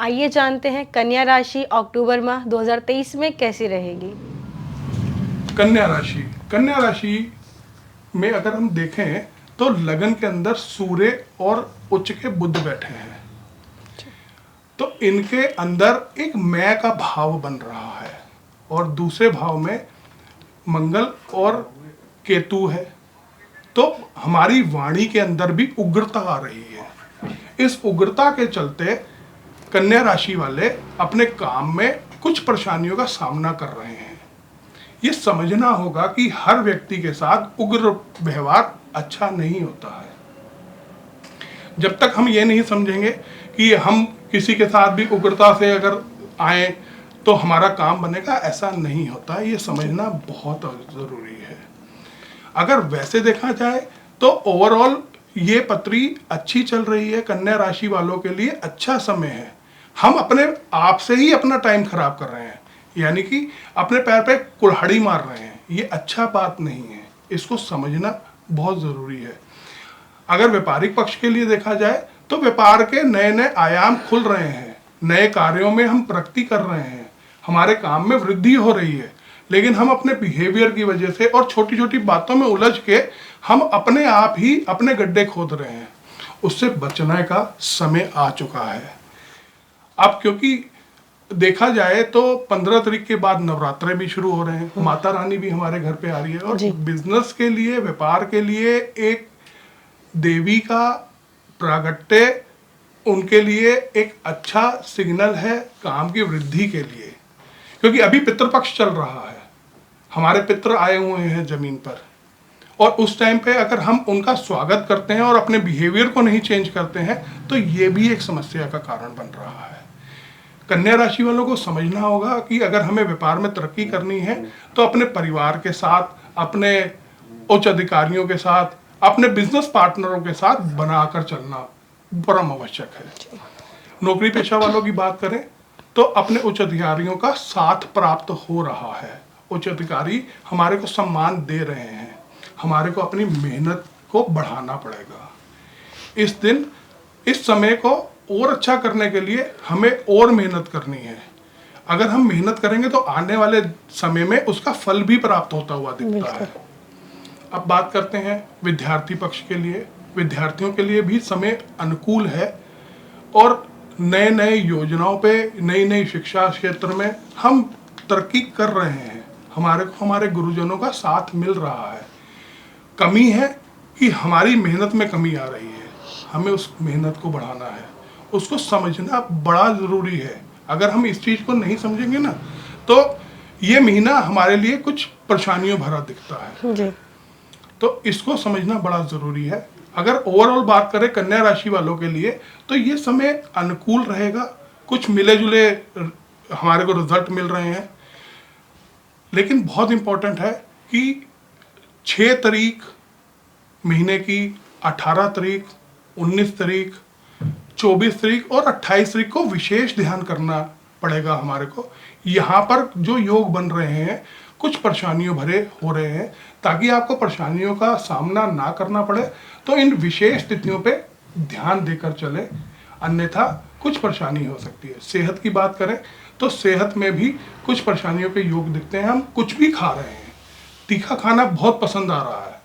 आइए जानते हैं कन्या राशि अक्टूबर माह 2023 में कैसी रहेगी। कन्या राशि में अगर हम देखें तो लगन के अंदर सूर्य और उच्च के बुध बैठे हैं, तो इनके अंदर एक मैं का भाव बन रहा है और दूसरे भाव में मंगल और केतु है। तो हमारी वाणी के अंदर भी उग्रता आ रही है। इस उग्रता के चलते कन्या राशि वाले अपने काम में कुछ परेशानियों का सामना कर रहे हैं। ये समझना होगा कि हर व्यक्ति के साथ उग्र व्यवहार अच्छा नहीं होता है। जब तक हम ये नहीं समझेंगे कि हम किसी के साथ भी उग्रता से अगर आए तो हमारा काम बनेगा, ऐसा नहीं होता। ये समझना बहुत ज़रूरी है। अगर वैसे देखा जाए तो ओवरऑल ये पत्री अच्छी चल रही है। कन्या राशि वालों के लिए अच्छा समय है। हम अपने आप से ही अपना टाइम खराब कर रहे हैं, यानी कि अपने पैर पे कुल्हाड़ी मार रहे हैं। ये अच्छा बात नहीं है, इसको समझना बहुत ज़रूरी है। अगर व्यापारिक पक्ष के लिए देखा जाए तो व्यापार के नए नए आयाम खुल रहे हैं, नए कार्यों में हम प्रगति कर रहे हैं, हमारे काम में वृद्धि हो रही है। लेकिन हम अपने बिहेवियर की वजह से और छोटी छोटी बातों में उलझ के हम अपने आप ही अपने गड्ढे खोद रहे हैं। उससे बचने का समय आ चुका है। अब क्योंकि देखा जाए तो 15 तारीख के बाद नवरात्रे भी शुरू हो रहे हैं, माता रानी भी हमारे घर पे आ रही है और बिजनेस के लिए, व्यापार के लिए एक देवी का प्रागट्य उनके लिए एक अच्छा सिग्नल है काम की वृद्धि के लिए। क्योंकि अभी पितृपक्ष चल रहा है, हमारे पितृ आए हुए हैं जमीन पर, और उस टाइम पे अगर हम उनका स्वागत करते हैं और अपने बिहेवियर को नहीं चेंज करते हैं तो ये भी एक समस्या का कारण बन रहा है। कन्या राशि वालों को समझना होगा कि अगर हमें व्यापार में तरक्की करनी है तो अपने परिवार के साथ, अपने उच्च अधिकारियों के साथ, अपने बिजनेस पार्टनरों के साथ बनाकर चलना परम आवश्यक है। नौकरी पेशा वालों की बात करें तो अपने उच्च अधिकारियों का साथ प्राप्त हो रहा है। उच्च अधिकारी हमारे को सम्मान दे रहे हैं, हमारे को अपनी मेहनत को बढ़ाना पड़ेगा। इस समय को और अच्छा करने के लिए हमें और मेहनत करनी है। अगर हम मेहनत करेंगे तो आने वाले समय में उसका फल भी प्राप्त होता हुआ दिखता है। अब बात करते हैं विद्यार्थी पक्ष के लिए। विद्यार्थियों के लिए भी समय अनुकूल है और नए नए योजनाओं पे, नई नई शिक्षा क्षेत्र में हम तरक्की कर रहे हैं। हमारे को हमारे गुरुजनों का साथ मिल रहा है। कमी है कि हमारी मेहनत में कमी आ रही है, हमें उस मेहनत को बढ़ाना है, उसको समझना बड़ा ज़रूरी है। अगर हम इस चीज़ को नहीं समझेंगे ना तो ये महीना हमारे लिए कुछ परेशानियों भरा दिखता है जी। तो इसको समझना बड़ा ज़रूरी है। अगर ओवरऑल बात करें कन्या राशि वालों के लिए तो ये समय अनुकूल रहेगा। कुछ मिले जुले हमारे को रिजल्ट मिल रहे हैं, लेकिन बहुत इंपॉर्टेंट है कि 6 तारीख महीने की, 18 तारीख, 19 तारीख, 24 तारीख और 28 तारीख को विशेष ध्यान करना पड़ेगा हमारे को। यहाँ पर जो योग बन रहे हैं कुछ परेशानियों भरे हो रहे हैं, ताकि आपको परेशानियों का सामना ना करना पड़े तो इन विशेष तिथियों पे ध्यान देकर चले, अन्यथा कुछ परेशानी हो सकती है। सेहत की बात करें तो सेहत में भी कुछ परेशानियों के योग दिखते हैं। हम कुछ भी खा रहे हैं, तीखा खाना बहुत पसंद आ रहा है,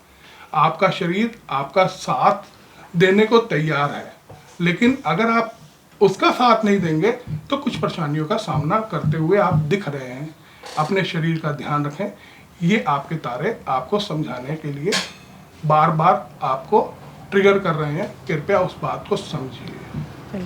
आपका शरीर आपका साथ देने को तैयार है, लेकिन अगर आप उसका साथ नहीं देंगे तो कुछ परेशानियों का सामना करते हुए आप दिख रहे हैं। अपने शरीर का ध्यान रखें। ये आपके तारे आपको समझाने के लिए बार बार आपको ट्रिगर कर रहे हैं, कृपया उस बात को समझिए।